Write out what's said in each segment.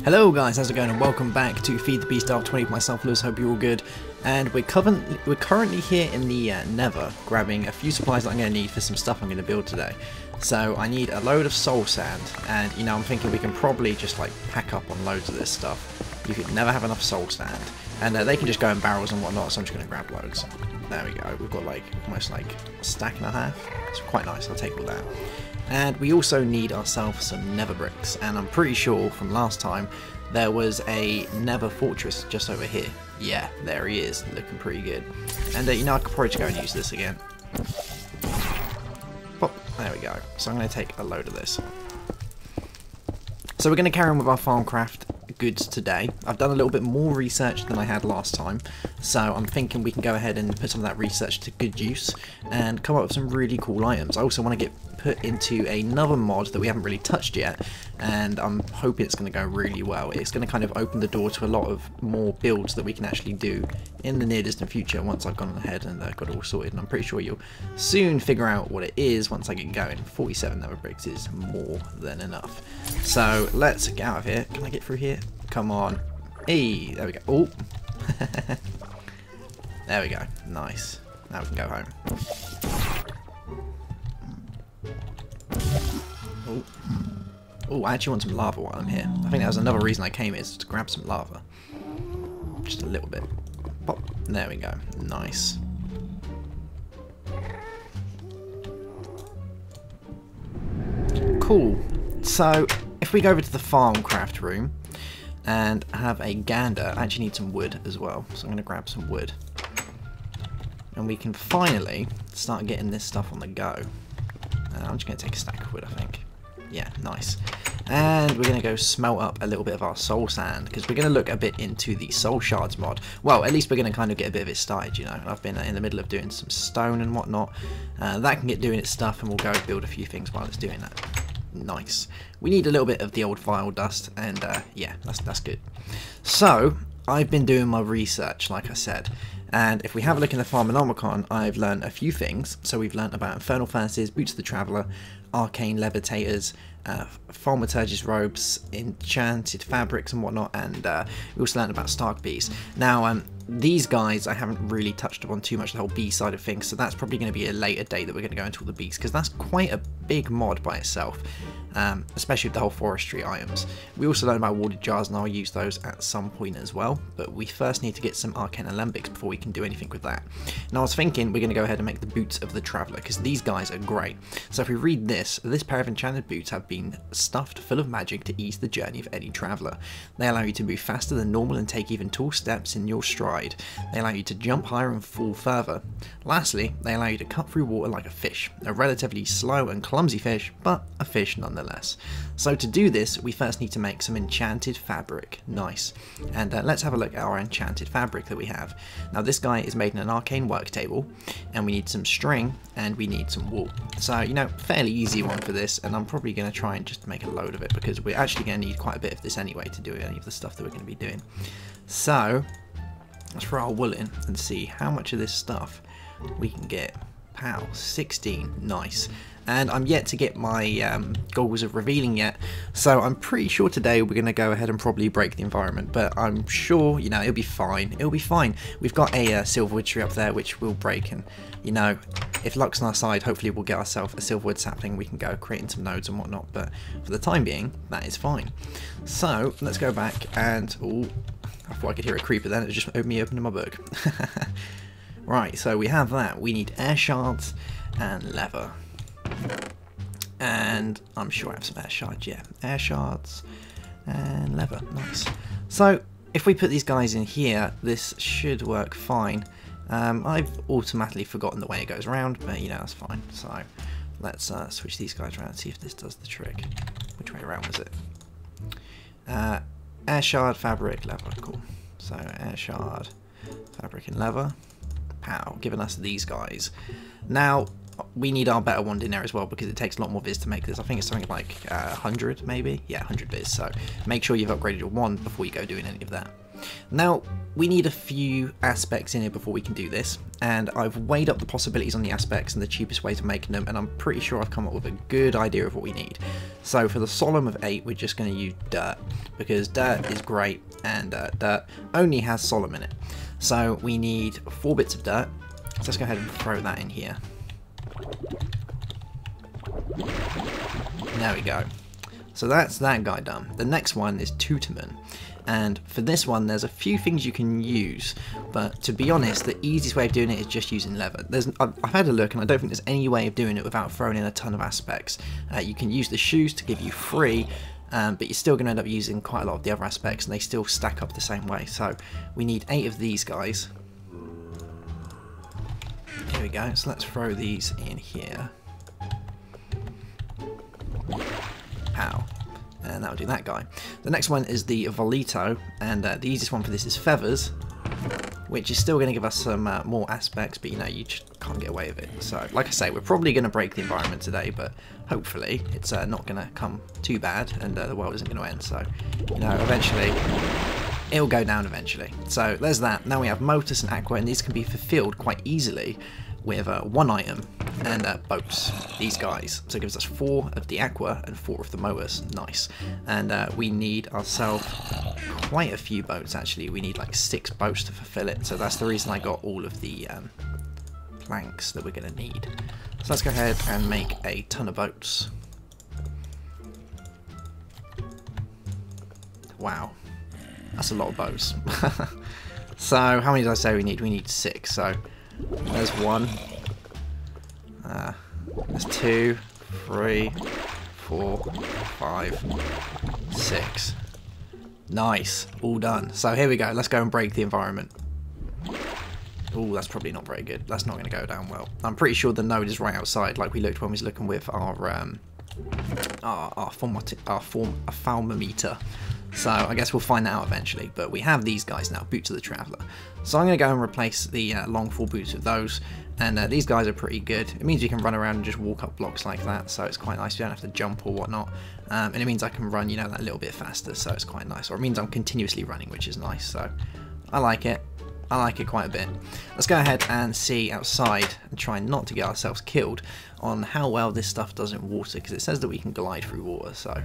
Hello guys, how's it going, and welcome back to Feed the Beast DireWolf20 with myself, Lewis. Hope you're all good. And we're currently here in the nether, grabbing a few supplies that I'm going to need for some stuff I'm going to build today. So I need a load of soul sand, and you know, I'm thinking we can probably just like pack up on loads of this stuff. You could never have enough soul sand, and they can just go in barrels and whatnot, so I'm just going to grab loads. There we go, we've got like almost like a stack and a half. It's quite nice, I'll take all that. And we also need ourselves some nether bricks, and I'm pretty sure from last time there was a nether fortress just over here. Yeah, there he is, looking pretty good. And you know, I could probably just go and use this again. Pop, there we go. So I'm going to take a load of this. So we're going to carry on with our thaumcraft goods today. I've done a little bit more research than I had last time, so I'm thinking we can go ahead and put some of that research to good use and come up with some really cool items. I also want to get put into another mod that we haven't really touched yet, and I'm hoping it's going to go really well. It's going to kind of open the door to a lot of more builds that we can actually do in the near distant future once I've gone ahead and got it all sorted, and I'm pretty sure you'll soon figure out what it is once I get going. 47 nether bricks is more than enough. So let's get out of here. Can I get through here? Come on. Hey, there we go. Oh. There we go. Nice. Now we can go home. Oh. Oh, I actually want some lava while I'm here. I think that was another reason I came, is to grab some lava. Just a little bit. Pop. There we go. Nice. Cool. So, if we go over to the thaumcraft room and have a gander, I actually need some wood as well. So I'm going to grab some wood. And we can finally start getting this stuff on the go. I'm just going to take a stack of wood, I think. Yeah, nice. And we're going to go smelt up a little bit of our soul sand, because we're going to look a bit into the soul shards mod. Well, at least we're going to kind of get a bit of it started, you know. I've been in the middle of doing some stone and whatnot. That can get doing its stuff, and we'll go build a few things while it's doing that. Nice. We need a little bit of the old vile dust, and yeah, that's good. So, I've been doing my research, like I said. And if we have a look in the Farmonomicon, I've learned a few things. So we've learned about Infernal furnaces, Boots of the Traveller, Arcane Levitators, Thaumaturge's robes, enchanted fabrics and whatnot, and we also learned about Stark bees. Now, these guys I haven't really touched upon too much, the whole bee side of things, so that's probably going to be a later date that we're going to go into all the bees, because that's quite a big mod by itself, especially with the whole forestry items. We also learned about warded jars, and I'll use those at some point as well, but we first need to get some arcane alembics before we can do anything with that. Now I was thinking we're going to go ahead and make the Boots of the Traveller, because these guys are great. So if we read this pair of enchanted boots have been stuffed full of magic to ease the journey of any traveller. They allow you to move faster than normal and take even tall steps in your stride. They allow you to jump higher and fall further. Lastly, they allow you to cut through water like a fish. A relatively slow and clumsy fish, but a fish nonetheless. So to do this, we first need to make some enchanted fabric. Nice. And let's have a look at our enchanted fabric that we have. Now this guy is made in an arcane work table, and we need some string, and we need some wool. So, you know, fairly easy one for this, and I'm probably going to try and just make a load of it, because we're actually going to need quite a bit of this anyway to do any of the stuff that we're going to be doing. So let's throw our wool in and see how much of this stuff we can get. Pow, 16, nice. And I'm yet to get my goggles of revealing yet, so I'm pretty sure today we're going to go ahead and probably break the environment, but I'm sure, you know, it'll be fine. It'll be fine. We've got a silverwood tree up there which will break, and, you know, if luck's on our side, hopefully we'll get ourselves a silverwood sapling. We can go creating some nodes and whatnot, but for the time being, that is fine. So let's go back and, ooh, I thought I could hear a creeper then. It was just me opening my book. Right, so we have that. We need air shards and leather. And I'm sure I have some air shards, yeah. Air shards and leather, nice. So if we put these guys in here, this should work fine. I've automatically forgotten the way it goes around, but you know, that's fine. So let's switch these guys around and see if this does the trick. Which way around was it? Air shard, fabric, leather, cool. So air shard, fabric and leather. Pow, giving us these guys. Now we need our better wand in there as well, because it takes a lot more viz to make this. I think it's something like 100 maybe, yeah, 100 viz. So make sure you've upgraded your wand before you go doing any of that. Now we need a few aspects in here before we can do this, and I've weighed up the possibilities on the aspects and the cheapest way to make them, and I'm pretty sure I've come up with a good idea of what we need. So for the solemn of 8, we're just going to use dirt, because dirt is great, and dirt only has solemn in it. So we need 4 bits of dirt. So let's go ahead and throw that in here. There we go. So that's that guy done. The next one is Tutorman. And for this one, there's a few things you can use, but to be honest, the easiest way of doing it is just using leather. I've had a look, and I don't think there's any way of doing it without throwing in a ton of aspects. You can use the shoes to give you 3, but you're still going to end up using quite a lot of the other aspects, and they still stack up the same way. So we need 8 of these guys. Here we go. So let's throw these in here. Ow. And that'll do that guy. The next one is the Volito, and the easiest one for this is Feathers, which is still going to give us some more aspects, but you know, you just can't get away with it. So, like I say, we're probably going to break the environment today, but hopefully it's not going to come too bad, and the world isn't going to end. So, you know, eventually it'll go down eventually. So there's that. Now we have Motus and Aqua, and these can be fulfilled quite easily with 1 item and boats, these guys. So it gives us 4 of the Aqua and 4 of the Motus. Nice. And we need ourselves quite a few boats, actually. We need like 6 boats to fulfill it, so that's the reason I got all of the planks that we're going to need. So let's go ahead and make a ton of boats. Wow, that's a lot of boats. So how many did I say we need? We need 6, so there's 1, there's 2, 3, 4, 5, 6. Nice, all done. So here we go, let's go and break the environment. Oh, that's probably not very good. That's not going to go down well. I'm pretty sure the node is right outside, like we looked when we was looking with our thermometer. So I guess we'll find that out eventually, but we have these guys now, Boots of the Traveller. So I'm going to go and replace the long fall boots with those, and these guys are pretty good. It means you can run around and just walk up blocks like that, so it's quite nice. You don't have to jump or whatnot, and it means I can run, you know, that little bit faster, so it's quite nice. Or it means I'm continuously running, which is nice, so I like it. I like it quite a bit. Let's go ahead and see outside and try not to get ourselves killed on how well this stuff does in water, because it says that we can glide through water, so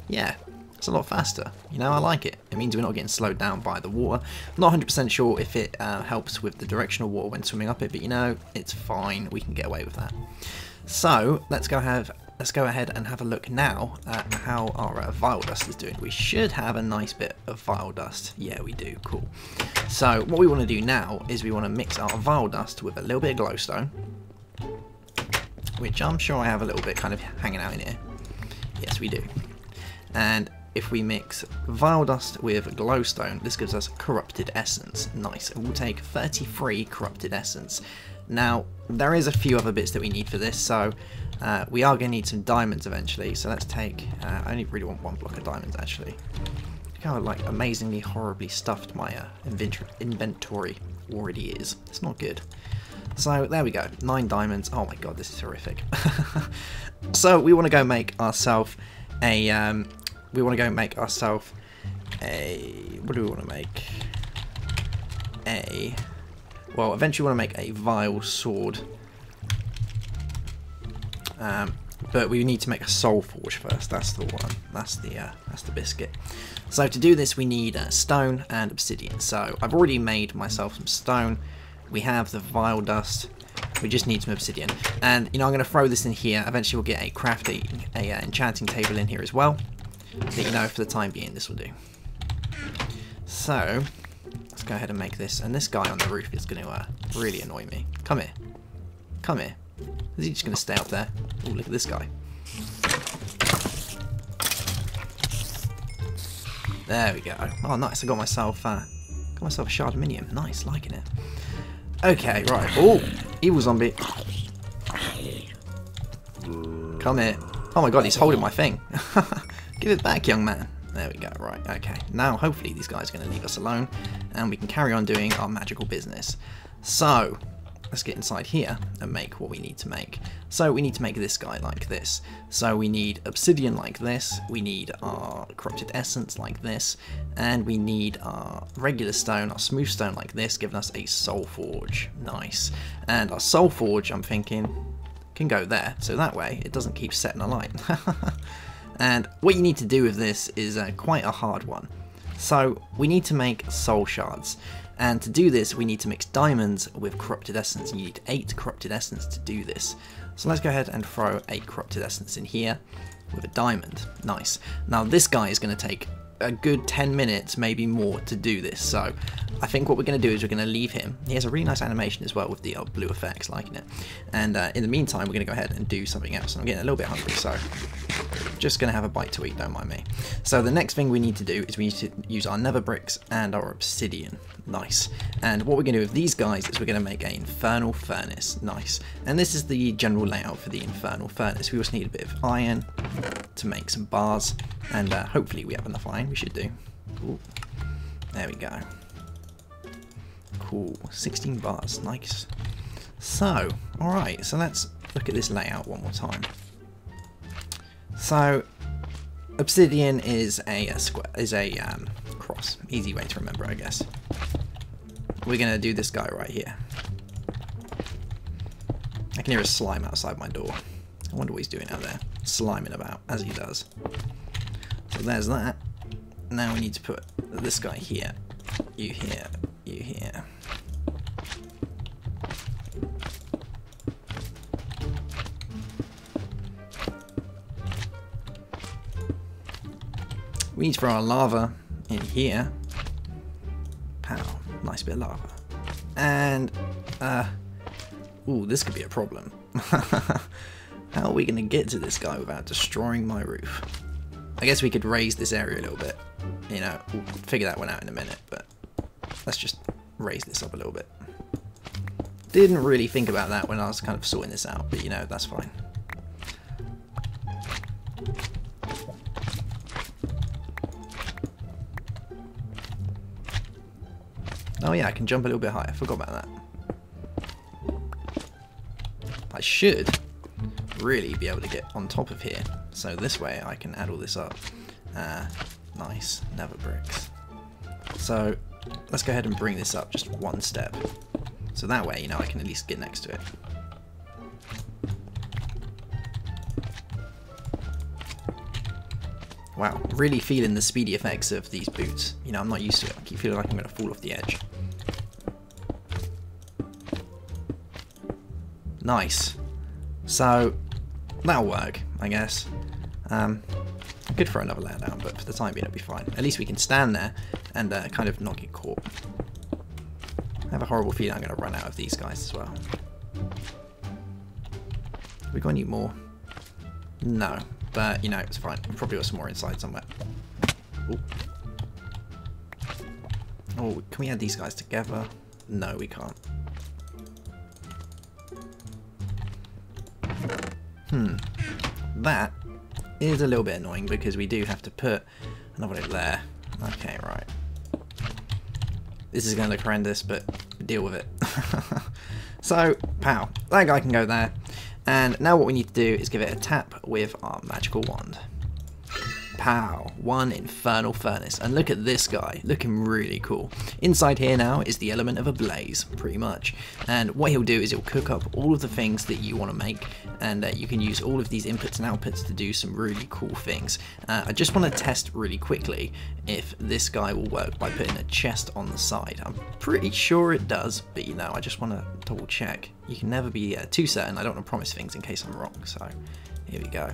yeah. It's a lot faster, you know, I like it. It means we're not getting slowed down by the water. I'm not 100% sure if it helps with the direction of water when swimming up it, but you know, it's fine, we can get away with that. So, let's go ahead and have a look now at how our Vile Dust is doing. We should have a nice bit of Vile Dust. Yeah, we do, cool. So, what we want to do now is we want to mix our Vile Dust with a little bit of glowstone, which I'm sure I have a little bit kind of hanging out in here. Yes, we do. And if we mix Vile Dust with Glowstone, this gives us Corrupted Essence. Nice. And we'll take 33 Corrupted Essence. Now, there is a few other bits that we need for this, so we are going to need some diamonds eventually. So let's take, I only really want 1 block of diamonds actually. Look how like amazingly horribly stuffed my inventory already is. It's not good. So there we go, 9 diamonds. Oh my god, this is horrific. So we want to go make ourselves a what do we want to make? Well, eventually we want to make a vile sword, but we need to make a soul forge first. That's the one. That's the biscuit. So to do this we need stone and obsidian. So I've already made myself some stone. We have the Vile Dust. We just need some obsidian, and you know, I'm going to throw this in here. Eventually we'll get a enchanting table in here as well, but you know, for the time being this will do. So let's go ahead and make this, and this guy on the roof is going to really annoy me. Come here, come here. Is he just going to stay up there? Oh, look at this guy. There we go. Oh nice, I got myself a shard of minium. Nice, liking it. Okay, right. Oh, evil zombie. Come here. Oh my god, he's holding my thing. Give it back, young man. There we go, right, okay. Now, hopefully these guys are going to leave us alone, and we can carry on doing our magical business. So, let's get inside here and make what we need to make. So, we need to make this guy like this. So, we need obsidian like this, we need our corrupted essence like this, and we need our regular stone, our smooth stone like this, giving us a soul forge. Nice. And our soul forge, I'm thinking, can go there, so that way it doesn't keep setting alight. And what you need to do with this is quite a hard one. So we need to make soul shards, and to do this we need to mix diamonds with corrupted essence, and you need 8 corrupted essence to do this. So let's go ahead and throw 8 corrupted essence in here with a diamond. Nice. Now this guy is going to take a good 10 minutes, maybe more, to do this. So I think what we're going to do is we're going to leave him. He has a really nice animation as well with the blue effects, liking it. And in the meantime, we're going to go ahead and do something else. And I'm getting a little bit hungry, so just going to have a bite to eat, don't mind me. So the next thing we need to do is we need to use our nether bricks and our obsidian. Nice. And what we're going to do with these guys is we're going to make an infernal furnace. Nice. And this is the general layout for the infernal furnace. We also need a bit of iron to make some bars, and hopefully we have enough iron. We should do. Ooh. There we go. Cool. 16 bars. Nice. So, alright, so let's look at this layout one more time. So, obsidian is a cross. Easy way to remember, I guess. We're going to do this guy right here. I can hear a slime outside my door. I wonder what he's doing out there. Sliming about, as he does. So there's that. Now we need to put this guy here. You here. You here. We need to throw our lava in here. Pow. Nice bit of lava. And, ooh, this could be a problem. How are we going to get to this guy without destroying my roof? I guess we could raise this area a little bit. You know, we'll figure that one out in a minute, but let's just raise this up a little bit. Didn't really think about that when I was kind of sorting this out, but you know, that's fine. Oh yeah, I can jump a little bit higher. Forgot about that. I should really be able to get on top of here, so this way I can add all this up. Nice, nether bricks. So let's go ahead and bring this up just one step, so that way, you know, I can at least get next to it. Wow, really feeling the speedy effects of these boots. You know, I'm not used to it. I keep feeling like I'm going to fall off the edge. Nice. So that'll work, I guess. I could throw another layer down, but for the time being it'll be fine. At least we can stand there and kind of not get caught. I have a horrible feeling I'm going to run out of these guys as well. Have we got any more? No, but you know, it's fine. We've probably got some more inside somewhere. Ooh. Oh, can we add these guys together? No, we can't. That is a little bit annoying because we do have to put another one there. Okay, right. This is going to look horrendous, but deal with it. So, pow. That guy can go there. And now what we need to do is give it a tap with our magical wand. Pow. One infernal furnace. And look at this guy. Looking really cool. Inside here now is the element of a blaze, pretty much. And what he'll do is he'll cook up all of the things that you want to make. And you can use all of these inputs and outputs to do some really cool things. I just want to test really quickly if this guy will work by putting a chest on the side. I'm pretty sure it does, but you know, I just want to double check. You can never be too certain. I don't want to promise things in case I'm wrong. So here we go.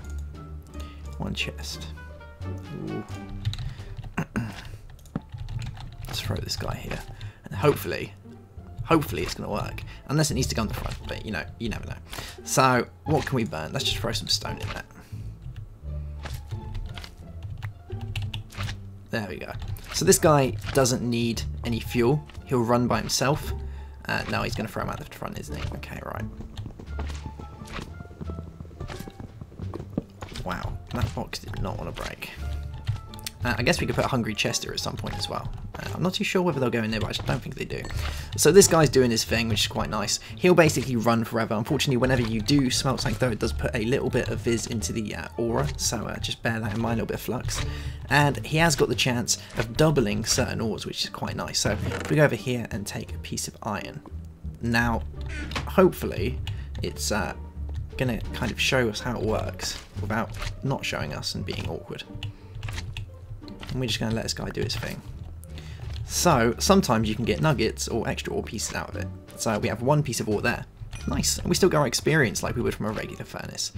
One chest. Let's throw this guy here, and hopefully it's going to work. Unless it needs to go on the front, but you know, you never know. So what can we burn? Let's just throw some stone in there. There we go. So this guy doesn't need any fuel. He'll run by himself. No, he's going to throw him out the front, isn't he? Okay, right. Wow, that box did not want to break. I guess we could put a hungry chester at some point as well. I'm not too sure whether they'll go in there, but I just don't think they do. So this guy's doing his thing, which is quite nice. He'll basically run forever. Unfortunately, whenever you do smelt something, though, it does put a little bit of fizz into the aura, so just bear that in mind, a little bit of flux. And he has got the chance of doubling certain ores, which is quite nice. So if we go over here and take a piece of iron. Now, hopefully, it's going to kind of show us how it works without not showing us and being awkward. And we're just going to let this guy do his thing. So sometimes you can get nuggets or extra ore pieces out of it. So we have one piece of ore there. Nice. And we still got our experience like we would from a regular furnace.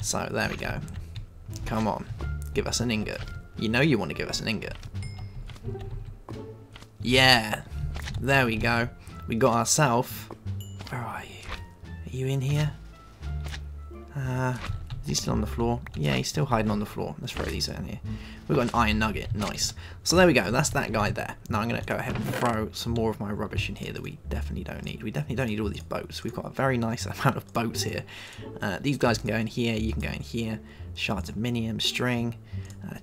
So there we go. Come on. Give us an ingot. You know you want to give us an ingot. Yeah. There we go. We got ourselves... Where are you? Are you in here? Is he still on the floor? Yeah, he's still hiding on the floor. Let's throw these in here. We've got an iron nugget. Nice. So there we go. That's that guy there. Now I'm going to go ahead and throw some more of my rubbish in here that we definitely don't need. We definitely don't need all these boats. We've got a very nice amount of boats here. These guys can go in here. You can go in here. Shards of minium, string,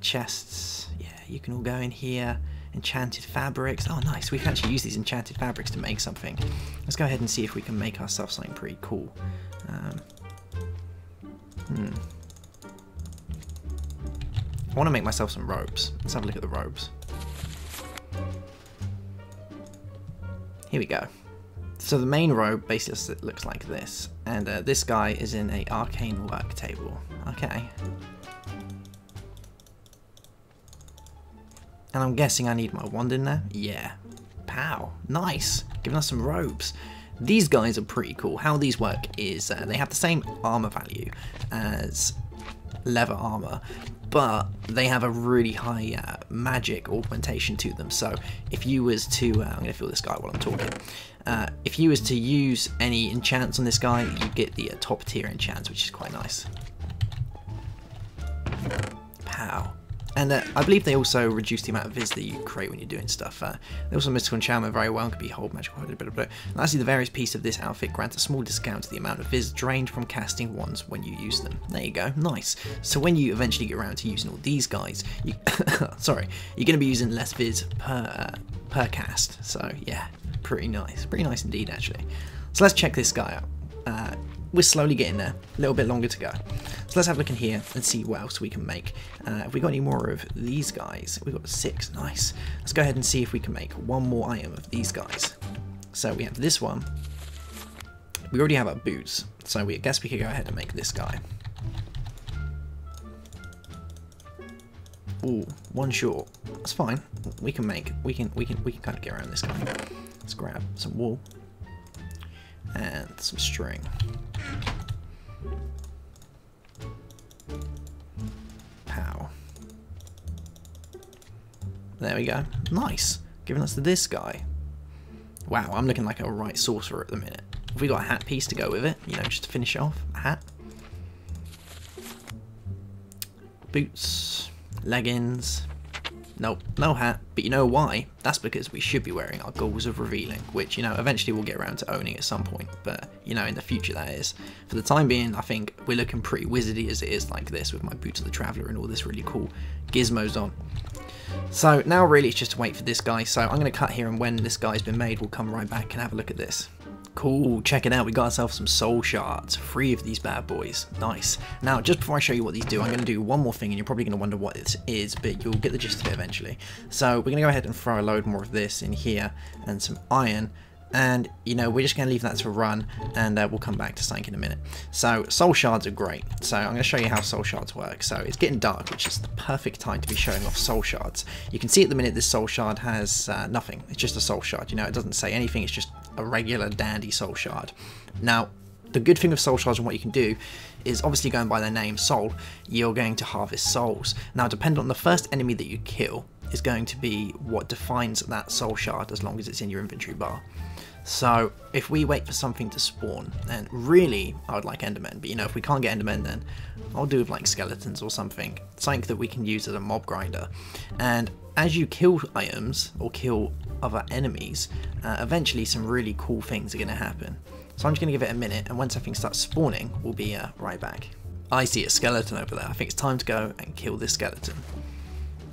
chests. Yeah, you can all go in here. Enchanted fabrics. Oh, nice. We can actually use these enchanted fabrics to make something. Let's go ahead and see if we can make ourselves something pretty cool. I want to make myself some robes. Let's have a look at the robes. Here we go. So the main robe basically looks like this, and this guy is in a arcane work table. Okay. And I'm guessing I need my wand in there? Yeah. Pow. Nice. Giving us some robes. These guys are pretty cool. How these work is they have the same armor value as leather armor, but they have a really high magic augmentation to them. So if you was to, I'm going to fill this guy while I'm talking. If you was to use any enchants on this guy, you get the top tier enchants, which is quite nice. Pow. And I believe they also reduce the amount of viz that you create when you're doing stuff. They also mystical enchantment very well and can be hold magical. Lastly, the various pieces of this outfit grant a small discount to the amount of viz drained from casting wands when you use them. There you go, nice. So when you eventually get around to using all these guys, you sorry, you're going to be using less viz per cast. So yeah, pretty nice indeed actually. So let's check this guy out. We're slowly getting there, a little bit longer to go. So let's have a look in here and see what else we can make. Have we got any more of these guys? We've got 6, nice. Let's go ahead and see if we can make one more item of these guys. So we have this one. We already have our boots, so I guess we could go ahead and make this guy. Ooh, one short. That's fine. We can kind of get around this guy. Let's grab some wool and some string. Pow. There we go. Nice. Giving us this guy. Wow, I'm looking like a right sorcerer at the minute. Have we got a hat piece to go with it? You know, just to finish off. A hat. Boots. Leggings. Nope, no hat, but you know why? That's because we should be wearing our Goggles of Revealing, which, you know, eventually we'll get around to owning at some point, but, you know, in the future that is. For the time being, I think we're looking pretty wizardy as it is like this, with my Boots of the Traveller and all this really cool gizmos on. So now really it's just to wait for this guy, so I'm going to cut here, and when this guy's been made, we'll come right back and have a look at this. Cool, check it out, we got ourselves some soul shards, 3 of these bad boys, nice. Now, just before I show you what these do, I'm going to do one more thing, and you're probably going to wonder what this is, but you'll get the gist of it eventually. So, we're going to go ahead and throw a load more of this in here, and some iron, and, you know, we're just going to leave that to run, and we'll come back to something in a minute. So, soul shards are great, so I'm going to show you how soul shards work. So, it's getting dark, which is the perfect time to be showing off soul shards. You can see at the minute this soul shard has nothing, it's just a soul shard, you know, it doesn't say anything, it's just a regular dandy soul shard. Now, the good thing with soul shards and what you can do is, obviously going by their name, soul, you're going to harvest souls. Now, depending on the first enemy that you kill is going to be what defines that soul shard as long as it's in your inventory bar. So, if we wait for something to spawn, and really, I would like endermen, but you know, if we can't get endermen, then I'll do with like skeletons or something that we can use as a mob grinder. And as you kill items, or kill other enemies, eventually some really cool things are going to happen. So I'm just going to give it a minute, and when something starts spawning, we'll be right back. I see a skeleton over there. I think it's time to go and kill this skeleton.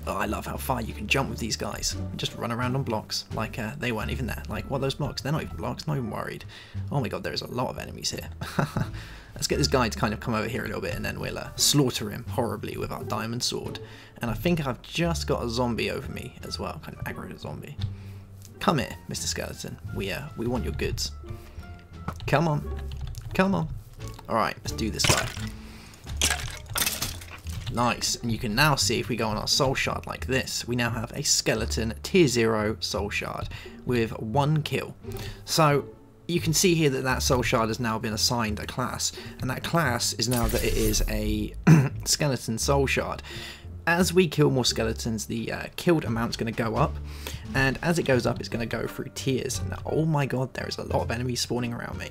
Oh, I love how far you can jump with these guys. Just run around on blocks like they weren't even there. Like, what are those blocks? They're not even blocks, not even worried. Oh my god, there's a lot of enemies here. Let's get this guy to kind of come over here a little bit, and then we'll slaughter him horribly with our diamond sword. And I think I've just got a zombie over me as well, kind of aggroed zombie. Come here, Mr. Skeleton. We want your goods. Come on. Come on. Alright, let's do this guy. Nice, and you can now see if we go on our soul shard like this, we now have a skeleton tier 0 soul shard with 1 kill. So you can see here that that soul shard has now been assigned a class, and that class is now that it is a skeleton soul shard. As we kill more skeletons, the killed amount's going to go up, and as it goes up, it's going to go through tiers. And oh my god, there is a lot of enemies spawning around me.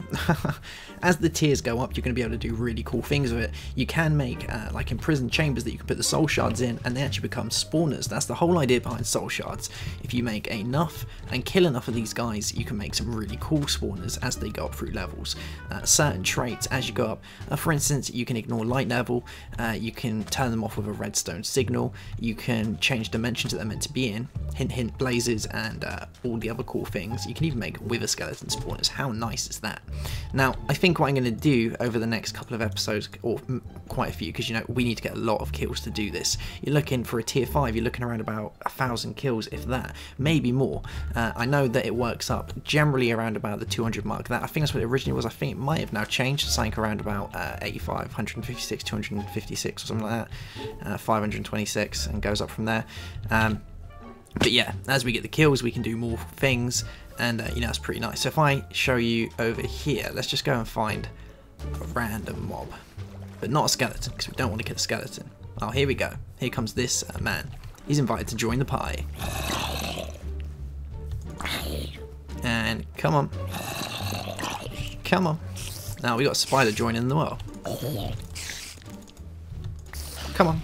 As the tiers go up, you're going to be able to do really cool things with it. You can make, like imprisoned chambers that you can put the soul shards in, and they actually become spawners. That's the whole idea behind soul shards. If you make enough and kill enough of these guys, you can make some really cool spawners as they go up through levels. Certain traits, as you go up, for instance, you can ignore light level, you can turn them off with a redstone signal, you can change dimensions that they're meant to be in, hint hint blazes, and all the other cool things. You can even make wither skeleton spawners. How nice is that? Now I think what I'm going to do over the next couple of episodes, or quite a few, because you know we need to get a lot of kills to do this. You're looking for a tier 5, you're looking around about 1,000 kills, if that, maybe more. I know that it works up generally around about the 200 mark. That, I think that's what it originally was. I think it might have now changed to something around about 85, 156, 256 or something like that, 526, and goes up from there. But yeah, as we get the kills, we can do more things, and you know, it's pretty nice. So if I show you over here, let's just go and find a random mob, but not a skeleton, because we don't want to kill a skeleton. Oh, here we go. Here comes this man. He's invited to join the party. And come on. Come on. Now we got a spider joining in the well. Come on.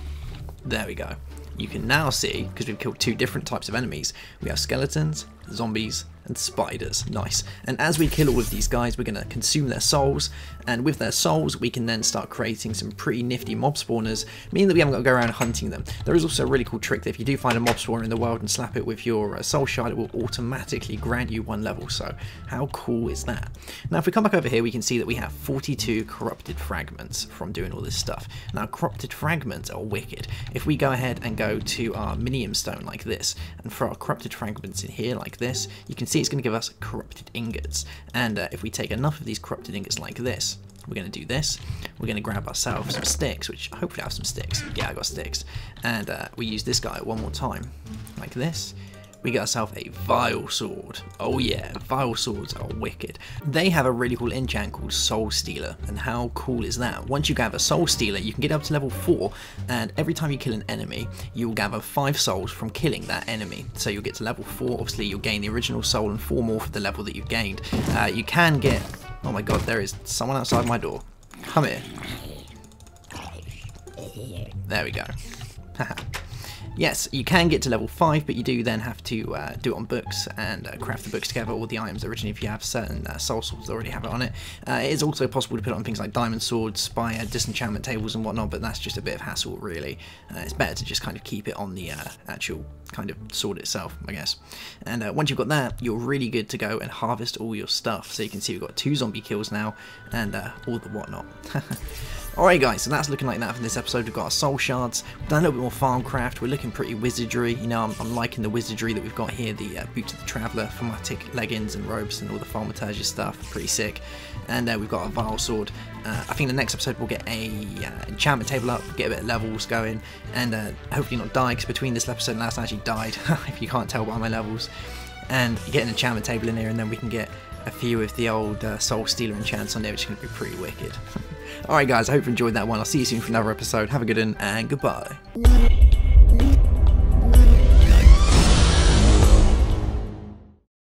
There we go. You can now see, because we've killed 2 different types of enemies, we have skeletons, zombies, and spiders. Nice. And as we kill all of these guys, we're going to consume their souls, and with their souls we can then start creating some pretty nifty mob spawners, meaning that we haven't got to go around hunting them. There is also a really cool trick that if you do find a mob spawner in the world and slap it with your soul shard, it will automatically grant you 1 level. So how cool is that? Now if we come back over here, we can see that we have 42 corrupted fragments from doing all this stuff. Now corrupted fragments are wicked. If we go ahead and go to our minium stone like this, and for our corrupted fragments in here like this, you can see it's going to give us corrupted ingots. And if we take enough of these corrupted ingots like this, we're going to do this. We're going to grab ourselves some sticks, which hopefully I have some sticks. Yeah, I got sticks. And we use this guy one more time, like this. We get ourselves a vile sword. Oh yeah, vile swords are wicked. They have a really cool enchant called Soul Stealer, and how cool is that? Once you gather Soul Stealer, you can get up to level 4, and every time you kill an enemy, you'll gather 5 souls from killing that enemy. So you'll get to level 4, obviously you'll gain the original soul and 4 more for the level that you've gained. You can get... Oh my god, there is someone outside my door. Come here. There we go. Haha. Yes, you can get to level 5, but you do then have to do it on books and craft the books together, all the items originally if you have certain soul swords that already have it on it. It is also possible to put it on things like diamond swords, by disenchantment tables and whatnot, but that's just a bit of hassle really. It's better to just kind of keep it on the actual kind of sword itself, I guess. And once you've got that, you're really good to go and harvest all your stuff. So you can see we've got 2 zombie kills now, and all the whatnot. Alright guys, so that's looking like that for this episode. We've got our soul shards, we've done a little bit more thaumcraft, we're looking pretty wizardry. You know, I'm liking the wizardry that we've got here, the boots of the traveller, thaumatic leggings and robes and all the thaumaturgy stuff, pretty sick. And we've got a vile sword. I think the next episode we'll get a enchantment table up, get a bit of levels going, and hopefully not die, because between this episode and last I actually died, if you can't tell by my levels. And get an enchantment table in here, and then we can get a few of the old Soul Stealer enchants on there, which is going to be pretty wicked. Alright guys, I hope you enjoyed that one. I'll see you soon for another episode. Have a good one, and goodbye.